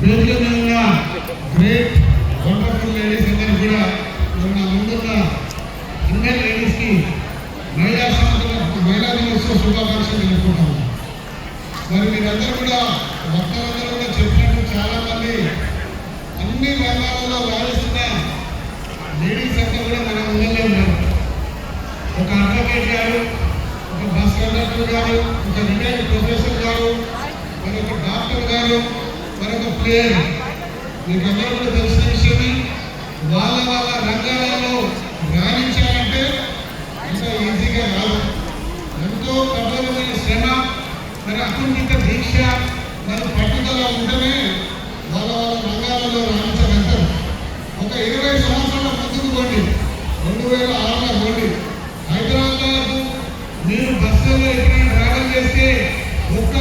వేదిక మీద ఉన్న గ్రేట్ వండర్ఫుల్ లేడీస్ అందరూ కూడా మన ముందున్న ఇండియన్ లేడీస్కి మహిళా దినోత్సవ శుభాకాంక్షలు తెలుపుకుంటాము. మరి మీరందరూ కూడా భక్తులందరూ కూడా చెప్పినట్టు చాలా మంది అన్ని రంగాలలో రాణిస్తున్న లేడీస్ అంతా కూడా మన ముందులో ఉన్నారు. ఒక అడ్వకేట్ గారు, ఒక బస్ కండక్టర్ గారు, ఒక రిటైర్డ్ ప్రొఫెసర్ గారు, మరొక డాక్టర్ గారు, మరొక ప్లేయర్. మీకు అందరూ కూడా తెలిసిన విషయమే. వాళ్ళ వాళ్ళ రంగాలలో రాణించాలంటే అంత ఈజీగా రాదు. ఎంతో కఠోరమైన శ్రమ, మరి అకుంఠిత దీక్ష, మరి పట్టుదల ఉంటేనే వాళ్ళ వాళ్ళ రంగాలలో రాణించగలుగుతారు. ఒక 20 సంవత్సరాల ముందుకు పోండి, 2006లో పోండి. హైదరాబాద్ మీరు బస్సులో ఎప్పుడైనా ట్రావెల్ చేస్తే ఒక్క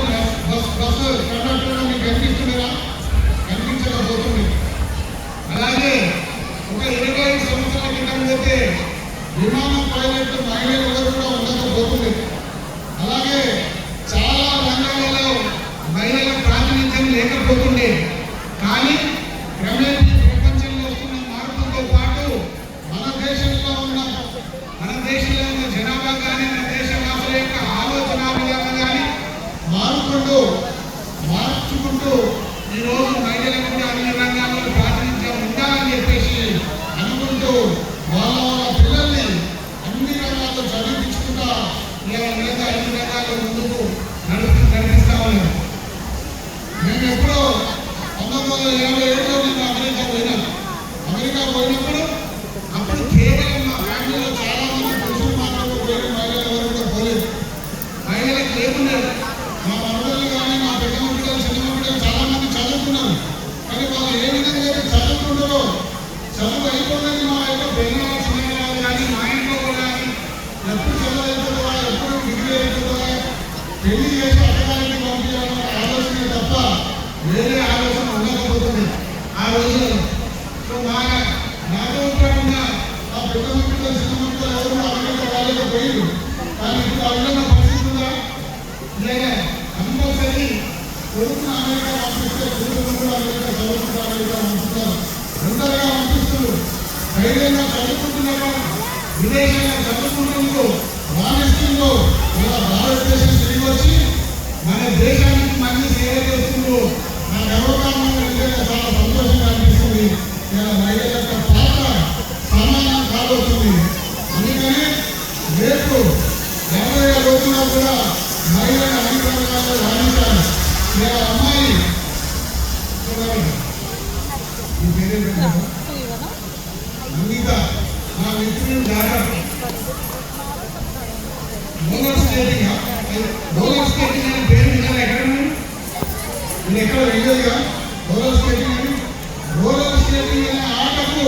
బస్సు కండక్టర్ మీకు కనిపిస్తుందా? కనిపించకపోతుంది. అలాగే ఒక 25 సంవత్సరాల క్రితం పోతే విమానం పైలట్ మహిళలు ఎవరు కూడా ఉండకపోతుంది. అలాగే చాలా రంగాలలో మహిళల ప్రాతినిధ్యం లేకపోతుండే. కానీ క్రమేణా ప్రపంచంలో వస్తున్న మార్పులతో పాటు మన దేశంలో ఉన్న జనాభా కానీ, మన దేశవాసుల యొక్క ఆలోచన విధానం కానీ మార్చుకుంటూ ఈరోజు మహిళలకు కూడా అన్ని రంగాల్లో ప్రాతినిధ్యం ఉండాలని చెప్పేసి అనుకుంటూ వాళ్ళ పిల్లల్ని అన్ని రంగాల్లో చదివించుకుంటా ఇలా విధంగా అన్ని రంగాల్లో ముందుకు నడిపిస్తా ఉన్నారు. నేను ఎప్పుడో 1987లో నేను అమెరికా పోయినప్పుడు అప్పుడు కేవలం మా ఫ్యామిలీలో చాలా మంది పురుషులు మాత్రమే పోయిన, మహిళలు ఎవరు కూడా పోలేదు. మహిళలకు లేకున్నారు. మా మనుగోలు కానీ, మా పెద్దమ్మ బిడ్డలు, చిన్నమ్మ బిడ్డలు చాలా మంది చదువుకున్నారు. కానీ వాళ్ళు ఏ విధంగా అయితే చదువుకుంటారో, చదువు అయిపోయింది మా యొక్క పెళ్ళ చిన్న కానీ, మా ఇంట్లో కూడా ఎప్పుడు చదువు అయిపోతుందా, ఎప్పుడు డిగ్రీ అయిపోతుందా, పెళ్లి చేసి అక్కడానికి పంపించాలన్న ఆలోచన తప్ప వేరే ఆలోచన ఉండకపోతుంది ఆ రోజుల్లో. సో నాతో ఉన్న ఆ పెద్దమ్మ బిడ్డలు, చిన్నమ్మ బిడ్డలు ఎవరు అమెరికా వాళ్ళకి పోయింది. కానీ ఇప్పుడు ఆ విధంగా పరిస్థితి ఉందా? లేదా కంపల్సరీ కొడుకున్న అమెరికా పంపిస్తే కూతురు కూడా అమెరికా చదువుకుంటూ అమెరికా పంపిస్తారు. అందరిగా పంపిస్తున్నారు. ధైర్యంగా చదువుకుంటున్నారు, విదేశాల్లో చదువుకుంటున్నారు, రాణిస్తుందో ఇలా భారతదేశం తిరిగి వచ్చి మన దేశానికి మంచి సేవ చేస్తుందో నా గర్వకారణంగా నిజంగా చాలా సంతోషంగా అనిపిస్తుంది. ఇలా మహిళల యొక్క పాత్ర సమానం కాబోతుంది. అందుకని రేపు 50 రోజుల్లో కూడా మహిళల అన్ని రంగాల్లో రాణించాలి. ఇలా అమ్మాయి ఈ పేరే అంగీత, నా మిత్రుడు దాదాపు రోలర్ స్కేటింగ్ అనే పేరు విన్నారా? ఎక్కడ నేను ఎక్కడ వెళ్ళేదిగా రోలర్ స్కేటింగ్ అనే ఆటకు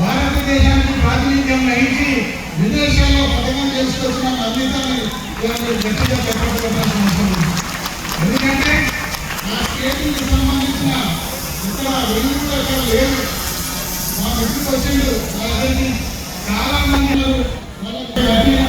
భారతదేశానికి ప్రాతినిధ్యం వహించి విదేశాల్లో పథకం చేసుకొచ్చిన అంగీతాన్ని గట్టిగా చెప్పాల్సిన అవసరం ఉంది. ఎందుకంటే ఆ స్కేటింగ్కి సంబంధించిన ఇక్కడ వెళ్ళి కూడా ఇక్కడ లేదు. మా మిత్రుడు వచ్చిండు, మా దగ్గరికి చాలా మంది